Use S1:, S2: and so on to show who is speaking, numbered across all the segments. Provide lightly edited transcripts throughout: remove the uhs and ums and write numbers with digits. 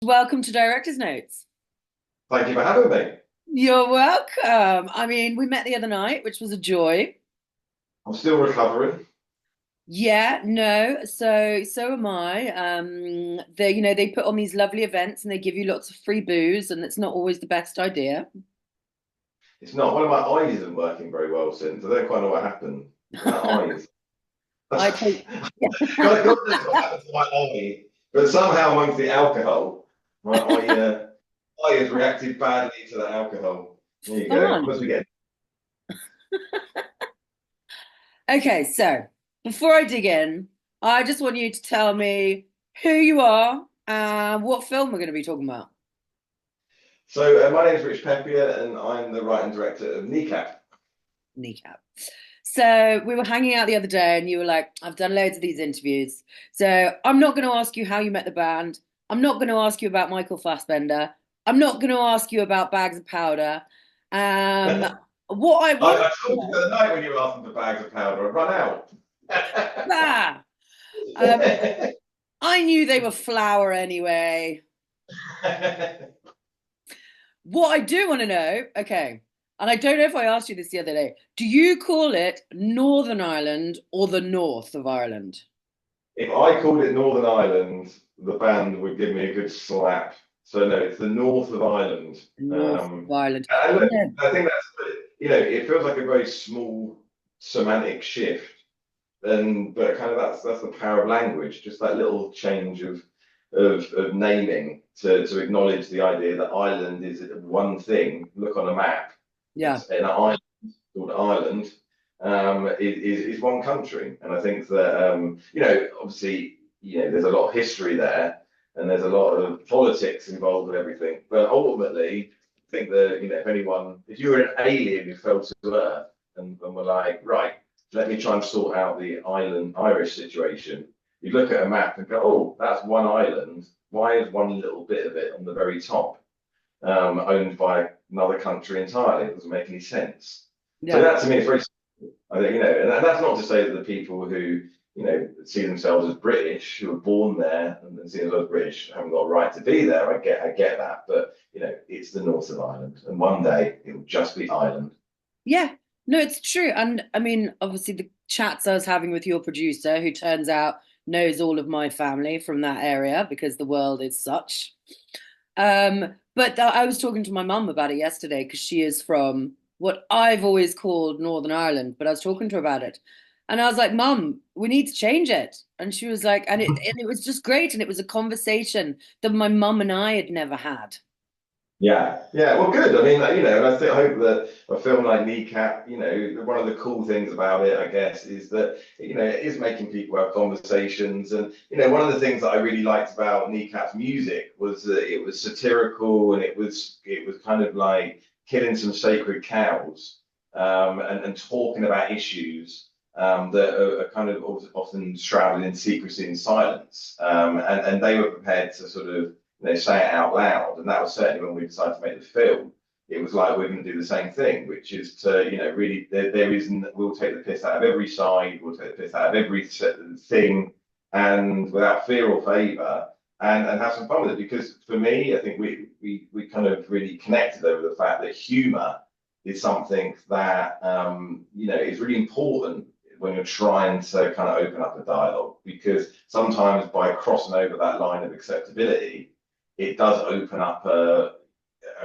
S1: Welcome to Director's Notes.
S2: Thank you for having me.
S1: You're welcome. I mean, we met the other night, which was a joy.
S2: I'm still recovering.
S1: Yeah, no, so am I. They put on these lovely events and they give you lots of free booze, and it's not always the best idea.
S2: It's not. One of my eyes isn't working very well since. I don't quite know what happened with my eyes.
S1: I take
S2: God knows what happened to my eye. But somehow amongst the alcohol, my eye has reacted badly to the alcohol. There you go. What
S1: fun.
S2: we get?
S1: Okay, so before I dig in, I just want you to tell me who you are and what film we're going to be talking about.
S2: So my name is Rich Peppiatt, and I'm the writer and director of Kneecap.
S1: Kneecap. So we were hanging out the other day, and you were like, I've done loads of these interviews. So I'm not going to ask you how you met the band. I'm not going to ask you about Michael Fassbender. I'm not going to ask you about bags of powder. Um,
S2: I,
S1: what I want
S2: I
S1: to
S2: told you the
S1: know,
S2: other night when you were asking for bags of powder, I'd run out.
S1: ah, um, I knew they were flour anyway. What I do want to know, okay, and I don't know if I asked you this the other day, do you call it Northern Ireland or the North of Ireland?
S2: If I called it Northern Ireland, the band would give me a good slap. So no, it's the north of Ireland.
S1: North of Ireland.
S2: And look,
S1: Yeah.
S2: I think it feels like a very small semantic shift. And but kind of that's the power of language, just that little change of naming to acknowledge the idea that Ireland is one thing. Look on a map,
S1: Yeah.
S2: it's an island called Ireland, is one country. And I think that obviously, there's a lot of history there, and there's a lot of politics involved with everything. But ultimately, I think that if you were an alien who fell to Earth and were like, right, let me try and sort out the island Irish situation. You look at a map and go, oh, that's one island. Why is one little bit of it on the very top owned by another country entirely? It doesn't make any sense. So
S1: Yeah.
S2: that to me is very I think, and that's not to say that the people who, see themselves as British, who are born there and see themselves as British, haven't got a right to be there. I get that. But, it's the north of Ireland. And one day it will just be Ireland.
S1: Yeah. No, it's true. And I mean, obviously, the chats I was having with your producer, who turns out knows all of my family from that area because the world is such. I was talking to my mum about it yesterday because she is from what I've always called Northern Ireland, but I was talking to her about it. And I was like, Mum, we need to change it. And she was like, and it was just great. And it was a conversation that my mum and I had never had.
S2: Yeah, yeah. Well, good. I mean, and I hope that a film like Kneecap, one of the cool things about it, I guess, is that it is making people have conversations. And one of the things that I really liked about Kneecap's music was that it was satirical and it was kind of like killing some sacred cows, and talking about issues that are kind of often shrouded in secrecy and silence. And they were prepared to sort of say it out loud. And that was certainly when we decided to make the film. It was like we're going to do the same thing, which is to, really, there isn't, we'll take the piss out of every side, we'll take the piss out of every thing, and without fear or favour, and have some fun with it. Because for me, I think we kind of really connected over the fact that humour is something that, is really important when you're trying to kind of open up a dialogue, because sometimes by crossing over that line of acceptability, it does open up a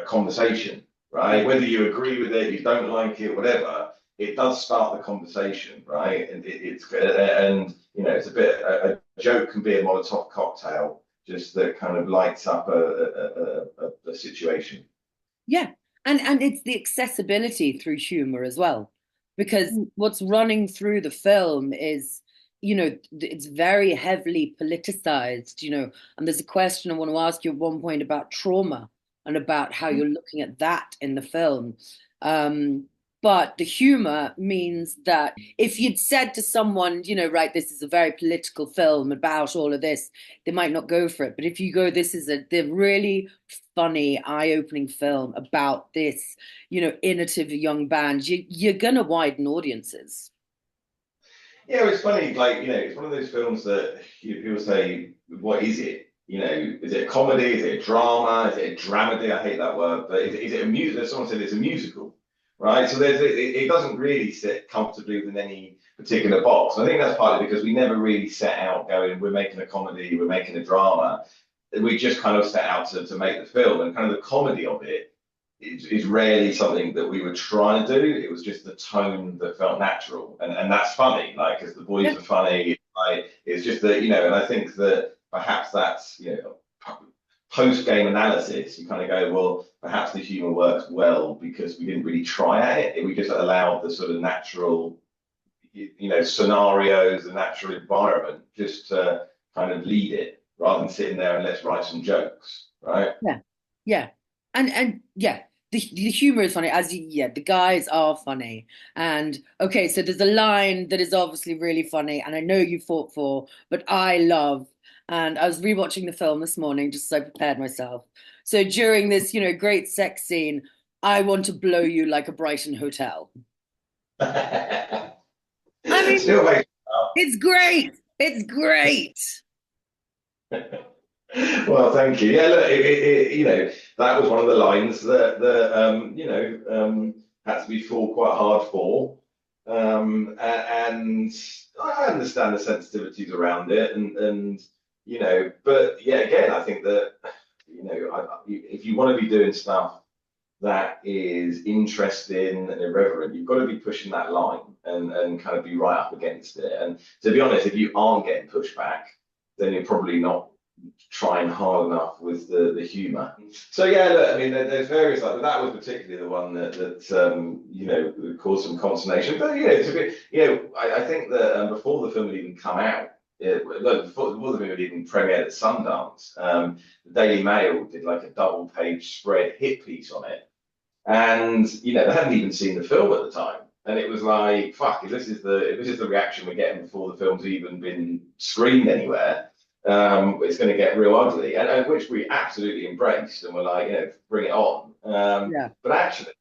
S2: conversation,
S1: Yeah.
S2: right? Whether you agree with it, you don't like it, whatever, it does start the conversation, right? And it's a bit a joke can be a Molotov cocktail, just that kind of lights up a situation.
S1: Yeah. And it's the accessibility through humor as well. Because what's running through the film is, it's very heavily politicized, and there's a question I want to ask you at one point about trauma and about how you're looking at that in the film. Um, but the humor means that if you'd said to someone, right, this is a very political film about all of this, they might not go for it. But if you go, this is the really funny, eye-opening film about this, innovative young band, you're gonna widen audiences.
S2: Yeah, it's funny, like, it's one of those films that people say, what is it? you know, is it a comedy? Is it a drama? Is it a dramedy? I hate that word, but is it a music? Someone said it's a musical, right? So it doesn't really sit comfortably within any particular box. And I think that's partly because we never really set out going, we're making a comedy, we're making a drama. We just kind of set out to make the film, and kind of the comedy of it is rarely something that we were trying to do. It was just the tone that felt natural, and that's funny, like because the boys
S1: Yeah,
S2: are funny. Like it's just that and I think that perhaps that's post game analysis. You kind of go, well, perhaps the humour works well because we didn't really try at it. We just allowed the sort of natural, scenarios, the natural environment just to kind of lead it rather than sitting there and let's write some jokes, right?
S1: yeah, yeah. And yeah, the humor is funny. Yeah, the guys are funny. And okay, so there's a line that is obviously really funny, and I know you fought for, but I love. And I was rewatching the film this morning just as I prepared myself. So during this, great sex scene, I want to blow you like a Brighton hotel. I mean,
S2: Still makes
S1: it's great. It's great.
S2: well, thank you. Yeah, look, that was one of the lines that had to be fought quite hard for. And I understand the sensitivities around it, but yeah, again, I think that if you want to be doing stuff that is interesting and irreverent, you've got to be pushing that line and kind of be right up against it. And to be honest, if you aren't getting pushback, then you're probably not trying hard enough with the humour. So yeah, look, I mean, there's various like that was particularly the one that caused some consternation. But to be, I think that before the film had even come out. Before the film had even premiered at Sundance, the Daily Mail did like a double-page spread hit piece on it, and they hadn't even seen the film at the time. And it was like, fuck, if this is the reaction we're getting before the film's even been screened anywhere, it's going to get real ugly. And which we absolutely embraced, and we're like, bring it on.
S1: Yeah.
S2: But actually,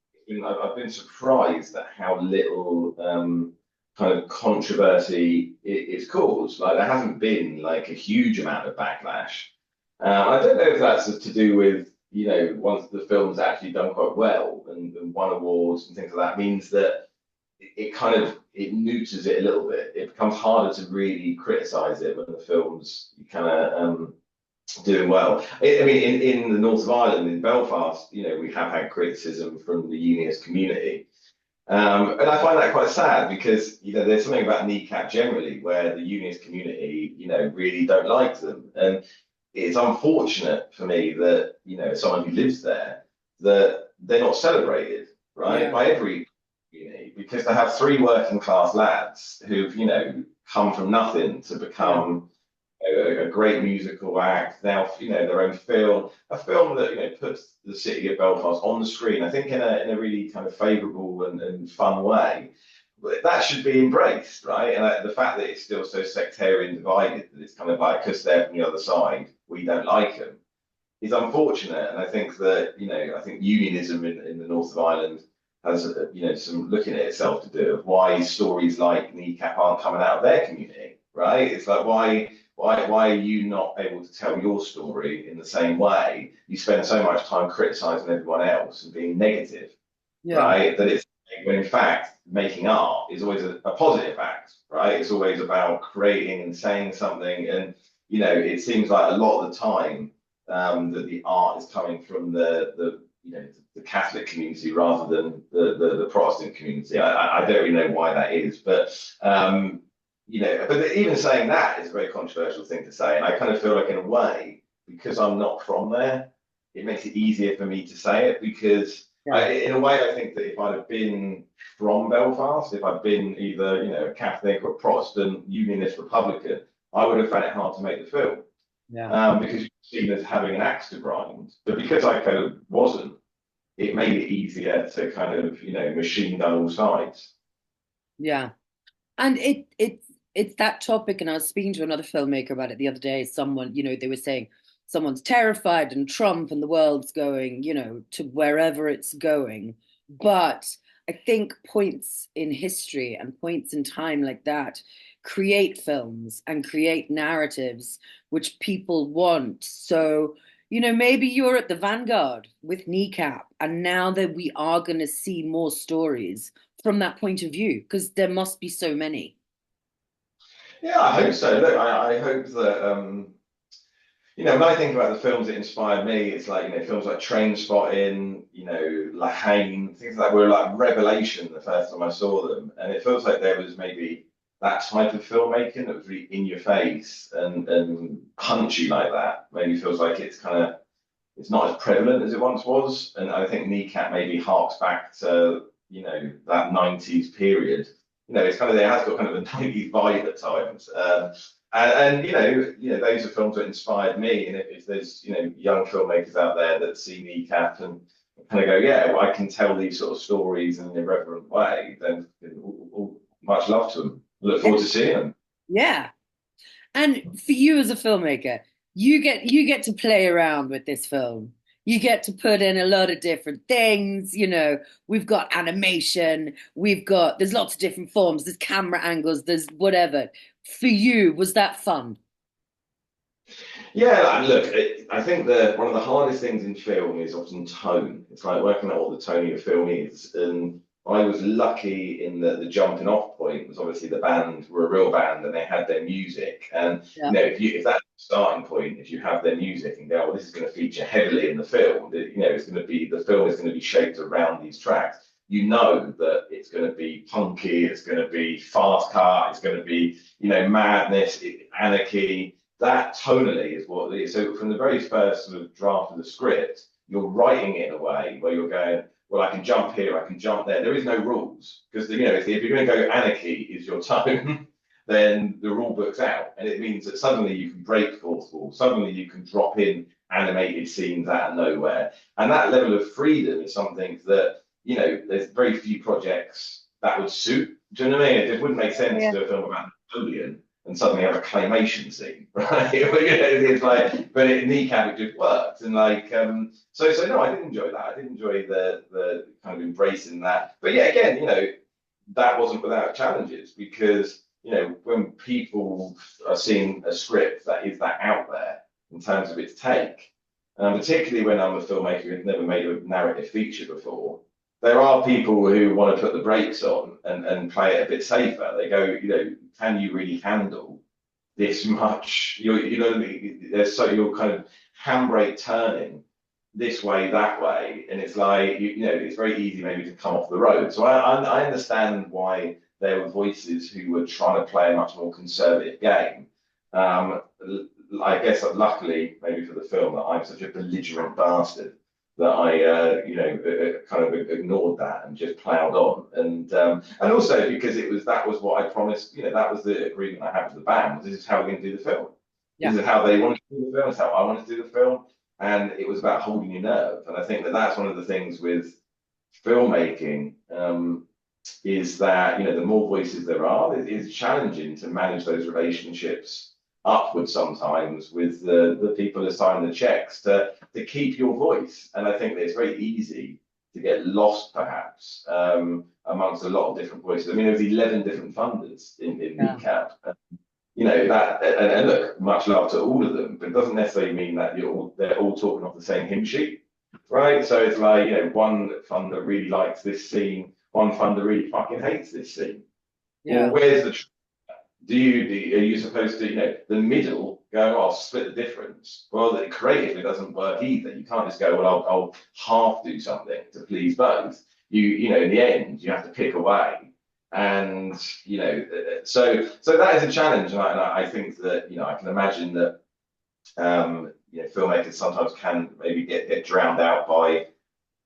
S2: I've been surprised at how little kind of controversy it's caused. Like there hasn't been like a huge amount of backlash. I don't know if that's to do with once the film's actually done quite well and won awards and things like that means that it kind of it neuters it a little bit. It becomes harder to really criticize it when the film's kind of doing well. I mean, in the north of Ireland, in Belfast, we have had criticism from the unionist community. And I find that quite sad because there's something about Kneecap generally where the unionist community really don't like them, and it's unfortunate for me that as someone who lives there that they're not celebrated right
S1: Yeah.
S2: by every community because they have three working class lads who've come from nothing to
S1: Yeah.
S2: become a great musical act now, their own film, a film that puts the city of Belfast on the screen. I think in a really kind of favourable and fun way. But that should be embraced, right? And the fact that it's still so sectarian divided that it's kind of like because they're from the other side, we don't like them, is unfortunate. And I think that I think unionism in the north of Ireland has some looking at itself to do of why stories like Kneecap aren't coming out of their community, right? It's like why are you not able to tell your story in the same way? You spend so much time criticizing everyone else and being negative,
S1: Yeah.
S2: right? That it's when in fact making art is always a positive act, right? It's always about creating and saying something, and it seems like a lot of the time that the art is coming from the Catholic community rather than the Protestant community. I don't really know why that is, but but even saying that is a very controversial thing to say, and I kind of feel like in a way because I'm not from there, it makes it easier for me to say it because
S1: Yeah.
S2: in a way I think that if I'd have been from Belfast, if I'd been either Catholic or Protestant, Unionist, Republican, I would have found it hard to make the film
S1: Yeah.
S2: because you're seen as having an axe to grind. But because I kind of wasn't, it made it easier to kind of machine gun all sides.
S1: Yeah. And it's that topic, and I was speaking to another filmmaker about it the other day. Someone, they were saying someone's terrified and Trump and the world's going, to wherever it's going. But I think points in history and points in time like that create films and create narratives which people want. So, maybe you're at the vanguard with Kneecap, and now that we are going to see more stories from that point of view, because there must be so many.
S2: Yeah, I hope so. Look, I hope that when I think about the films that inspired me, it's like, films like Train Spotting, La Haine, things like that were like revelation the first time I saw them. And it feels like there was maybe that type of filmmaking that was really in your face and punchy like that. Maybe feels like it's not as prevalent as it once was. And I think Kneecap maybe harks back to, that 90s period. It's kind of, it has got kind of a 90s vibe at times. And those are films that inspired me. And if there's young filmmakers out there that see Kneecap and kind of go, yeah, well, I can tell these sort of stories in an irreverent way, then much love to them. Look
S1: Yeah.
S2: forward to seeing them.
S1: Yeah. And for you as a filmmaker, you get to play around with this film. You get to put in a lot of different things. We've got animation, there's lots of different forms, there's camera angles, there's whatever. For you, was that fun?
S2: Yeah, like, look, I think that one of the hardest things in film is often tone. It's like working out what the tone of your film is. And I was lucky in that the jumping off point was obviously the band were a real band and they had their music. And
S1: Yeah.
S2: if that's the starting point, if you have their music and go, well, this is going to feature heavily in the film, it's going to be the film is going to be shaped around these tracks. You know that it's going to be punky, it's going to be fast car, it's going to be madness, anarchy. That tonally is what it is. So from the very first sort of draft of the script, you're writing it in a way where you're going, well, I can jump here, I can jump there. There is no rules because if you're going to go anarchy is your tone, then the rule book's out, and it means that suddenly you can break fourth wall, suddenly you can drop in animated scenes out of nowhere, and that level of freedom is something that there's very few projects that would suit. Do you know what I mean? It wouldn't make sense to
S1: Yeah.
S2: do a film about Napoleon and suddenly have a claymation scene, right? It's like, but in Kneecap it just worked, and so no, I did enjoy that. I did enjoy the kind of embracing that. But yeah, again, that wasn't without challenges because when people are seeing a script that is that out there in terms of its take, particularly when I'm a filmmaker who's never made a narrative feature before, there are people who want to put the brakes on and play it a bit safer. They go, can you really handle this much? You know what I mean? So you're kind of handbrake turning this way, that way, and it's like it's very easy maybe to come off the road. So I understand why there were voices who were trying to play a much more conservative game. Um, I guess luckily, maybe for the film, that I'm such a belligerent bastard that I, kind of ignored that and just ploughed on. And also because that was what I promised. That was the agreement I had with the band. This is how we're going to do the film. This
S1: Yeah.
S2: is how they wanted to do the film. It's how I wanted to do the film. And it was about holding your nerve. And I think that that's one of the things with filmmaking. Is that the more voices there are, it's challenging to manage those relationships upwards sometimes with the people that sign the checks to keep your voice. And I think that it's very easy to get lost perhaps amongst a lot of different voices. I mean, there's 11 different funders in
S1: Yeah.
S2: Kneecap. That, and look, much love to all of them, but it doesn't necessarily mean that they're all talking off the same hymn sheet, right? So it's like, one funder really likes this scene, one funder really fucking hates this scene. Well,
S1: Yeah.
S2: where's the are you supposed to, the middle going, oh, I'll split the difference? Well, creatively doesn't work either. You can't just go, well, I'll half do something to please both. In the end, you have to pick away. And, so that is a challenge. And I think that, I can imagine that, filmmakers sometimes can maybe get drowned out by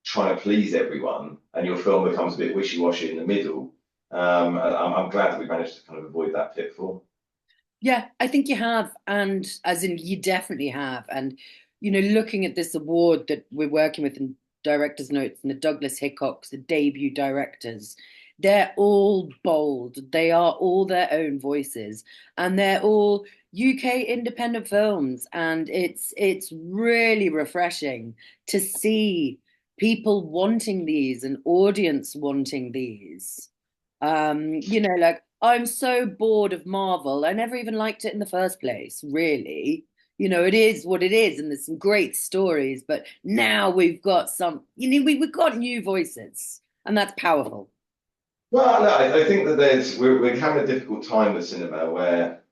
S2: trying to please everyone, and your film becomes a bit wishy-washy in the middle. And I'm glad that we managed to kind of avoid that pitfall.
S1: Yeah, I think you have, and as in you definitely have. And looking at this award that we're working with in directors' notes and the Douglas Hickocks, the debut directors, they're all bold. They are all their own voices, and they're all UK independent films. And it's really refreshing to see people wanting these, an audience wanting these. Like I'm so bored of Marvel. I never even liked it in the first place, really. You know, it is what it is, and there's some great stories, but now we've got some, we've got new voices, and that's powerful.
S2: Well, no, I think that we're having a difficult time with cinema where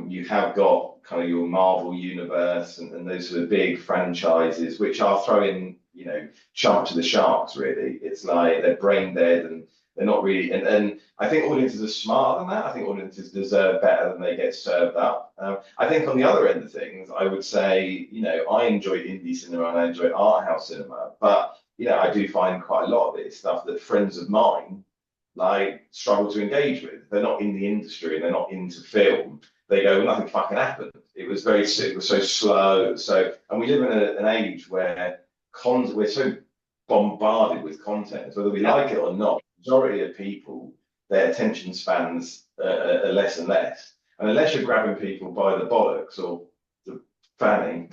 S2: you have got kind of your Marvel universe and those sort of big franchises which are throwing, chump to the sharks, really. It's like they're brain dead and they're not really, and I think audiences are smarter than that. I think audiences deserve better than they get served up. I think on the other end of things, I would say, I enjoy indie cinema and I enjoy art house cinema, but I do find quite a lot of it is stuff that friends of mine like struggle to engage with. They're not in the industry and they're not into film. They go, nothing fucking happened. It was so slow. And we live in an age where we're so bombarded with content, whether we
S1: Yep.
S2: like it or not. Majority of people, their attention spans are less and less. And unless you're grabbing people by the bollocks or the fanny,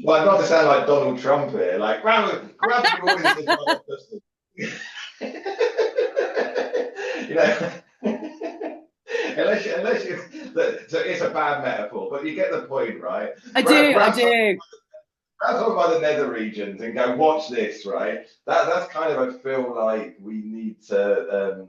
S2: well, not to sound like Donald Trump here, like grab your audience by the pussy. you know, unless you, so it's a bad metaphor, but you get the point, right?
S1: I
S2: Grab,
S1: do, I
S2: grab
S1: do.
S2: someone by the nether regions and go watch this, right? That's kind of I feel like we need to,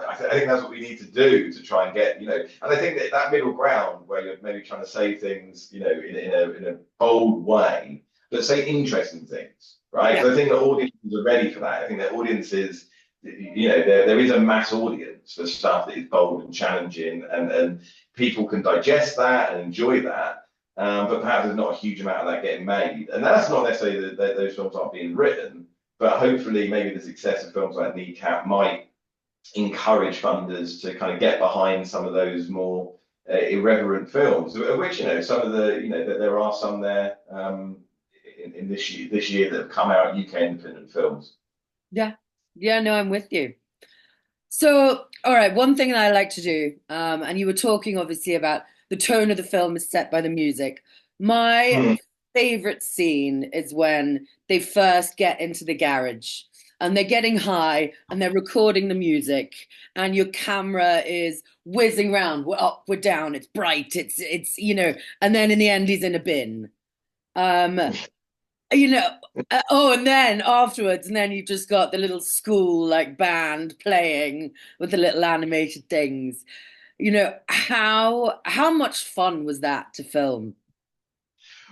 S2: I think that's what we need to do to try and get, and I think that middle ground where you're maybe trying to say things, in a bold way, but say interesting things, right?
S1: Yeah.
S2: So I think the audiences are ready for that. I think the audiences, there is a mass audience for stuff that is bold and challenging, and people can digest that and enjoy that. But perhaps there's not a huge amount of that getting made. And that's not necessarily that those films aren't being written, but hopefully maybe the success of films like Kneecap might encourage funders to kind of get behind some of those more irreverent films, which, some of there are some there in this year that have come out, UK independent films.
S1: Yeah. Yeah, no, I'm with you. So, all right, one thing that I like to do, and you were talking obviously about the tone of the film is set by the music. My
S2: Hmm.
S1: favorite scene is when they first get into the garage and they're getting high and they're recording the music and your camera is whizzing around. We're up, we're down, it's bright, and then in the end he's in a bin. Um, you know oh, and then afterwards, and then you've just got the little school like band playing with the little animated things. How much fun was that to film?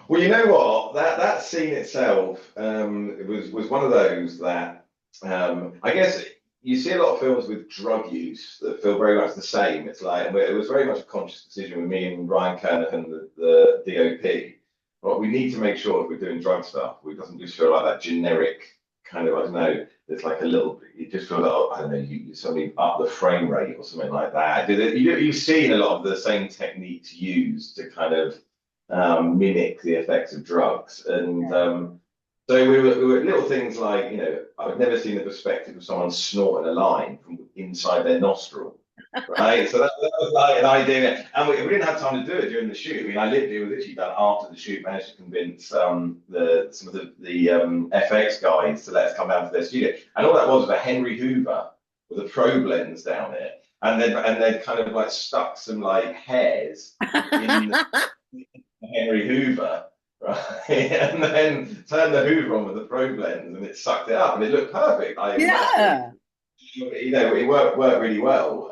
S2: Well, you know what? That scene itself was one of those that I guess you see a lot of films with drug use that feel very much the same. It's like it was very much a conscious decision with me and Ryan Kernahan, the DOP. But we need to make sure if we're doing drug stuff, it doesn't just feel like that generic kind of, I don't know, it's like a little, you just feel like, oh, I don't know, you suddenly up the frame rate or something like that. You've seen a lot of the same techniques used to kind of mimic the effects of drugs. And so we were little things like, I've never seen the perspective of someone snorting a line from inside their nostril. Right, so that was like an idea, and we didn't have time to do it during the shoot. I mean, it was literally done after the shoot. Managed to convince some of the FX guys to let us come down to their studio, and all that was a Henry Hoover with a probe lens down it, and they'd kind of like stuck some like hairs in Henry Hoover, right? And then turned the Hoover on with the probe lens, and it sucked it up, and it looked perfect. Like, it was absolutely,
S1: Yeah.
S2: it worked really well.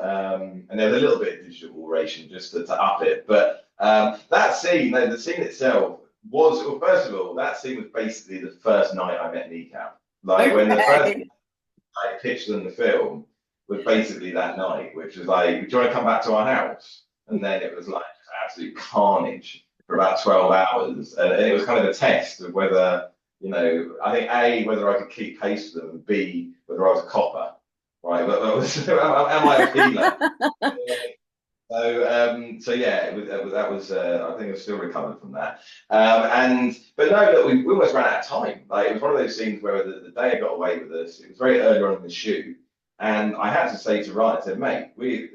S2: And there was a little bit of digital oration just to up it. But that scene, the scene itself was, well, first of all, that scene was basically the first night I met Kneecap. Like when the first
S1: Okay.
S2: I pitched them the film was basically that night, which was like, do you want to come back to our house? And then it was like absolute carnage for about 12 hours. And it was kind of a test of whether, I think A, whether I could keep pace with them, and B, whether I was a copper, right? But am I a peeler? So yeah, that was I think I've still recovered from that. But no, look, we almost ran out of time. Like it was one of those scenes where the day got away with us. It was very early on in the shoot, and I had to say to Ryan, I said, mate, we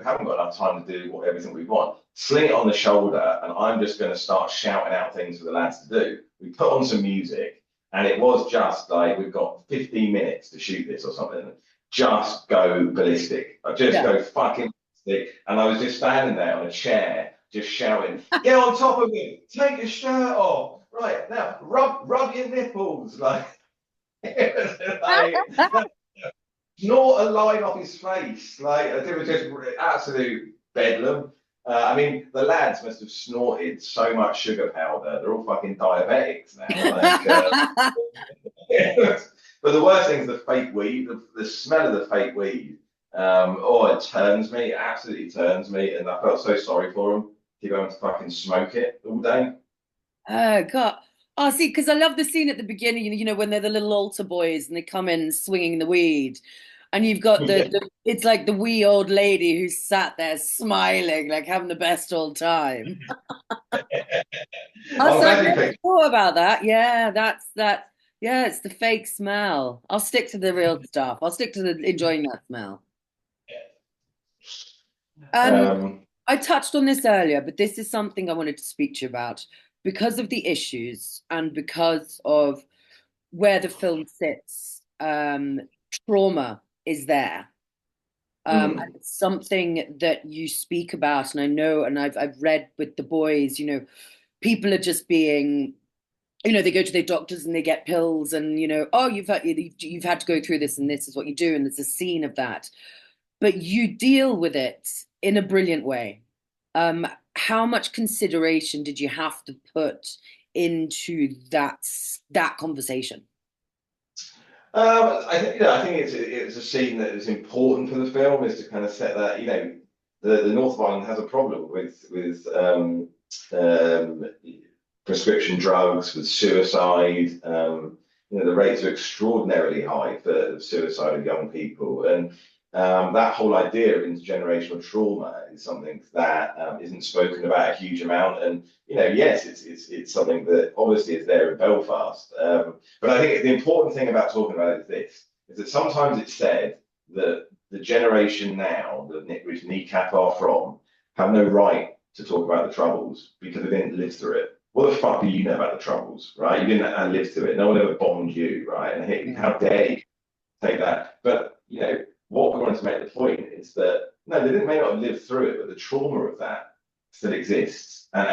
S2: haven't got enough time to do everything we want. Sling it on the shoulder, and I'm just going to start shouting out things for the lads to do. We put on some music, And it was just like, we've got 15 minutes to shoot this or something. Just go ballistic. Just
S1: Yeah.
S2: go fucking ballistic. And I was just standing there on a chair, just shouting, get on top of him, take your shirt off. Right, now, rub your nipples. Like, like snort a line off his face. Like, it was just absolute bedlam. I mean, the lads must have snorted so much sugar powder. They're all fucking diabetics now. Like, but the worst thing is the fake weed. The smell of the fake weed. Oh, it turns me. It absolutely turns me. And I felt so sorry for them. Keep having to fucking smoke it all day.
S1: Oh God. Oh, see, because I love the scene at the beginning, when they're the little altar boys and they come in swinging the weed, and you've got
S2: Yeah.
S1: it's like the wee old lady who's sat there smiling, like having the best old time. Oh,
S2: I'm
S1: so I
S2: glad you
S1: never
S2: picked.
S1: thought about that. Yeah, that's that. Yeah, it's the fake smell. I'll stick to the real stuff. I'll stick to the enjoying that smell. Um,
S2: Um,
S1: I touched on this earlier, but this is something I wanted to speak to you about because of the issues and because of where the film sits. Trauma is there. And
S2: mm,
S1: it's something that you speak about, and I know, and I've read with the boys, people are just being, they go to their doctors and they get pills, and oh, you've had to go through this, and this is what you do, and there's a scene of that, but you deal with it in a brilliant way. How much consideration did you have to put into that conversation?
S2: I think it's a scene that is important for the film, is to kind of set that, the North of Ireland has a problem with um, prescription drugs, with suicide. The rates are extraordinarily high for suicide of young people, and that whole idea of intergenerational trauma is something that isn't spoken about a huge amount. And yes, it's something that obviously is there in Belfast. But I think the important thing about talking about it is this: is that sometimes it's said that the generation now, which Kneecap are from, have no right to talk about the Troubles because they didn't live through it. What the fuck do you know about the Troubles, right? You didn't live through it. No one ever bombed you, right? And hey,
S1: Yeah.
S2: how dare you take that? But what we wanted to make the point is that no, they may not have lived through it, but the trauma of that still exists and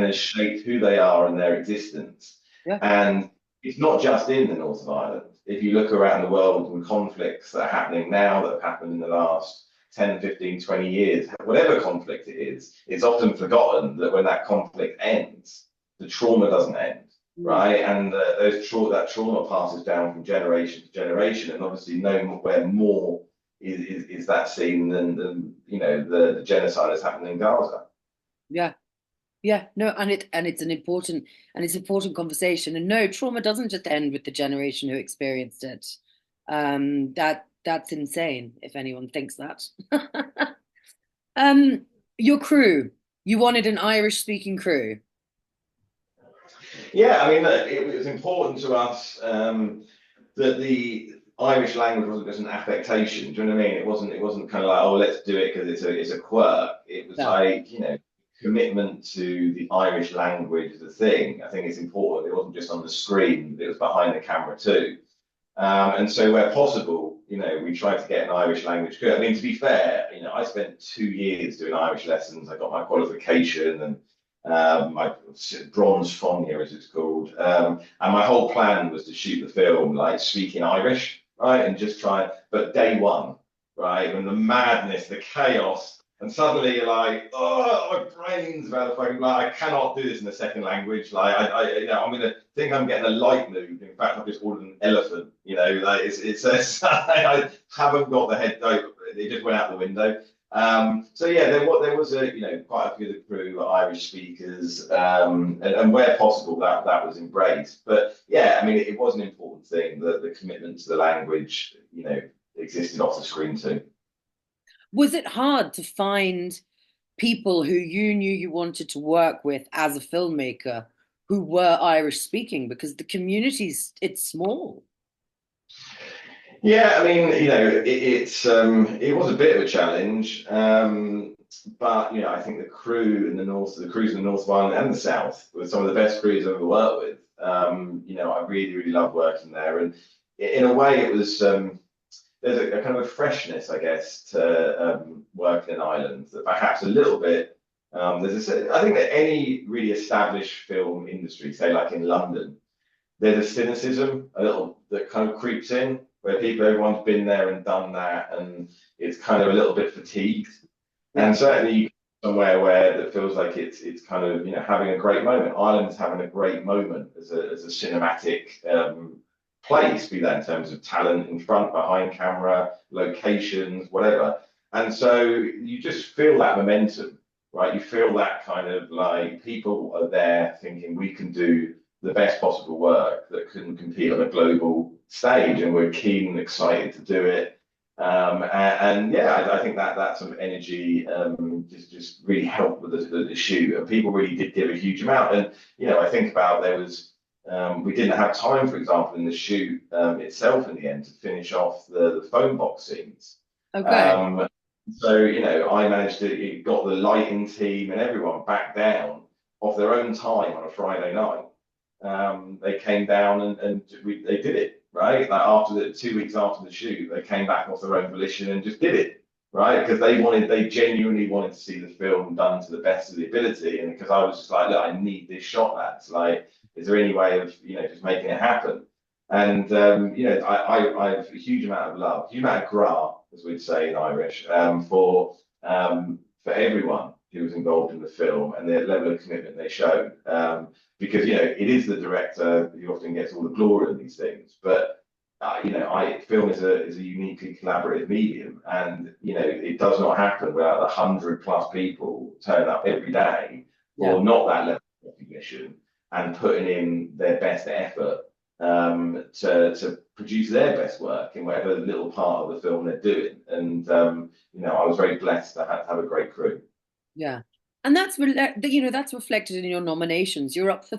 S2: has shaped who they are and their existence.
S1: Yeah.
S2: And it's not just in the North of Ireland. If you look around the world and conflicts that are happening now, that have happened in the last 10, 15, 20 years, whatever conflict it is, it's often forgotten that when that conflict ends, the trauma doesn't end,
S1: Mm.
S2: right? And that trauma passes down from generation to generation, and obviously nowhere more is that seen than the genocide that's happened in Gaza.
S1: Yeah. Yeah, no, and it's an important conversation. And no, trauma doesn't just end with the generation who experienced it. That's insane if anyone thinks that. Um, your crew, you wanted an Irish speaking crew.
S2: Yeah, I mean, look, it was important to us that the Irish language wasn't just an affectation. Do you know what I mean? It wasn't kind of like, oh, let's do it because it's a quirk. It was
S1: Yeah,
S2: like, commitment to the Irish language as a thing. I think it's important. It wasn't just on the screen, it was behind the camera too. And so where possible, we tried to get an Irish language course. I mean, to be fair, I spent 2 years doing Irish lessons. I got my qualification and my bronze fonier, as it's called. And my whole plan was to shoot the film like speaking Irish, right? And just try, but day one, right? When the madness, the chaos, and suddenly you're like, oh, my brain's about to fucking, like, I cannot do this in a second language. Like, I'm gonna think I'm getting a light moved. In fact, I've just ordered an elephant. Like I haven't got the head. No, it just went out the window. So yeah, there was quite a few of the crew are Irish speakers, and where possible that was embraced. But yeah, I mean, it was an important thing that the commitment to the language, existed off the screen too.
S1: was it hard to find people who you knew you wanted to work with as a filmmaker who were Irish speaking? Because the community's it's small.
S2: Yeah, I mean, it was a bit of a challenge, but I think the crews in the North of Ireland and the South were some of the best crews I've ever worked with. You know, I really, really love working there, and in a way, it was there's a kind of a freshness, I guess, to working in Ireland that perhaps a little bit. I think that any really established film industry, say like in London, there's a cynicism a little that kind of creeps in where everyone's been there and done that, and it's kind of a little bit fatigued.
S1: Yeah.
S2: And certainly you go somewhere where that feels like it's kind of having a great moment. Ireland's having a great moment as a cinematic place, be that in terms of talent in front, behind camera, locations, whatever. And so you just feel that momentum, right? You feel that kind of like people are there thinking we can do the best possible work that can compete on a global stage, and we're keen and excited to do it. And yeah, I think that sort of energy just really helped with the shoot, and people really did give a huge amount. And I think about there was we didn't have time, for example, in the shoot itself in the end to finish off the phone box scenes.
S1: Okay.
S2: Um, so I managed to got the lighting team and everyone back down off their own time on a Friday night. They came down and they did it, right? Like after the 2 weeks after the shoot, they came back off their own volition and just did it, right? Because they genuinely wanted to see the film done to the best of the ability. And because I was just like, look, I need this shot, lads. Like, is there any way of just making it happen? And I have a huge amount of love, huge amount of gra, as we'd say in Irish, for everyone who was involved in the film and the level of commitment they showed. Because it is the director who often gets all the glory in these things, but film is a uniquely collaborative medium, and it does not happen without 100+ people turning up every day
S1: Yeah.
S2: for not that level of recognition and putting in their best effort to produce their best work in whatever little part of the film they're doing. And I was very blessed to have a great crew.
S1: Yeah. And that's reflected in your nominations. You're up for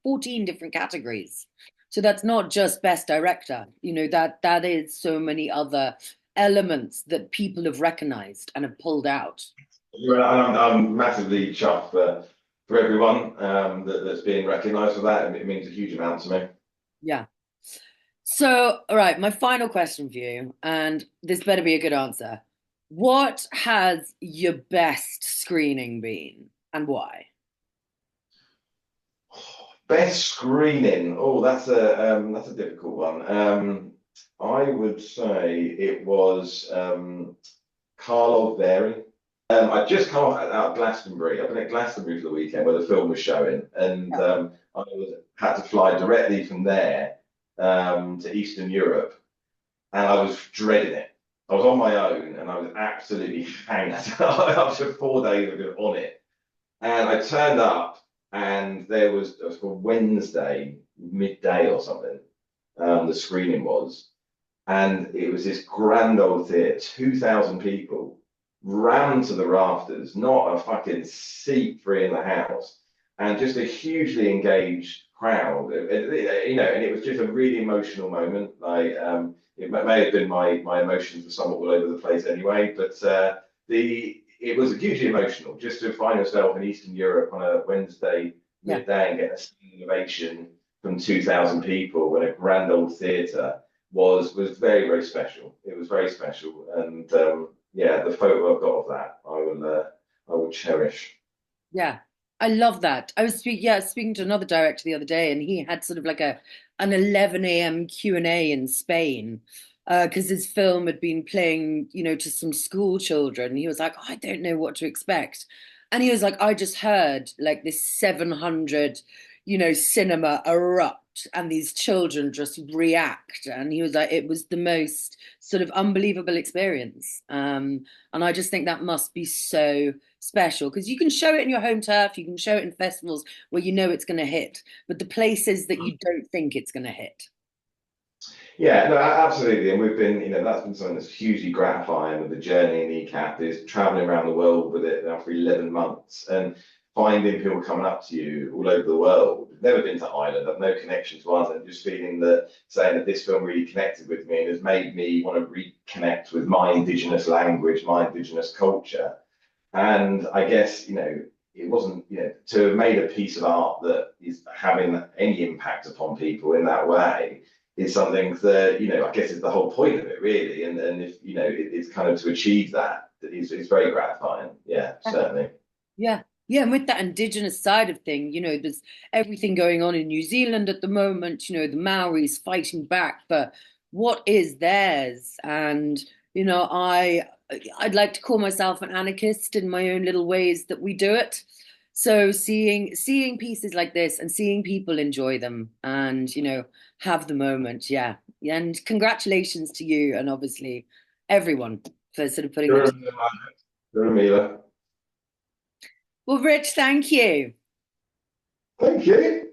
S1: 14 different categories. So that's not just best director. That is so many other elements that people have recognized and have pulled out.
S2: Well, I'm massively chuffed for everyone that's being recognised for that. It means a huge amount to me.
S1: Yeah. So, all right, my final question for you, and this better be a good answer. What has your best screening been and why?
S2: Best screening. Oh, that's a difficult one. I would say it was Karlov Vary. I just come out of Glastonbury. I've been at Glastonbury for the weekend where the film was showing, and had to fly directly from there to Eastern Europe, and I was dreading it. I was on my own, and I was absolutely hanged. After 4 days of on it, and I turned up, and it was for Wednesday midday or something. The screening was, and it was this grand old theatre, 2,000 people, rammed to the rafters, not a fucking seat free in the house, and just a hugely engaged crowd. And it was just a really emotional moment. It may have been my emotions were somewhat all over the place anyway, but it was hugely emotional just to find yourself in Eastern Europe on a Wednesday
S1: Yeah.
S2: midday and get a standing ovation from 2,000 people in a grand old theatre was very, very special. It was very special, and yeah, the photo I've got of that I will cherish.
S1: Yeah, I love that. I was speaking to another director the other day, and he had sort of like an 11 a.m. Q&A in Spain because his film had been playing, to some school children. And he was like, "Oh, I don't know what to expect," and he was like, "I just heard like this 700, cinema erupt, and these children just react," and he was like, "It was the most sort of unbelievable experience," and I just think that must be so special because you can show it in your home turf, you can show it in festivals where it's going to hit, but the places that you don't think it's going to hit.
S2: Yeah, no, absolutely. And we've been, that's been something that's hugely gratifying with the journey in Kneecap is traveling around the world with it now for 11 months and finding people coming up to you all over the world. Never been to Ireland, I've no connection to Ireland, just saying that this film really connected with me and has made me want to reconnect with my indigenous language, my indigenous culture. And I guess, it wasn't, to have made a piece of art that is having any impact upon people in that way is something that, I guess is the whole point of it, really. And if, it's kind of to achieve that, it's very gratifying. Yeah, certainly.
S1: Yeah. Yeah, and with that indigenous side of thing, there's everything going on in New Zealand at the moment, the Maoris fighting back for what is theirs. And, I'd like to call myself an anarchist in my own little ways that we do it. So seeing pieces like this and seeing people enjoy them and, have the moment, yeah. And congratulations to you and obviously everyone for sort of putting that.
S2: Sure, sure, Mila.
S1: Well, Rich, thank you.
S2: Thank you.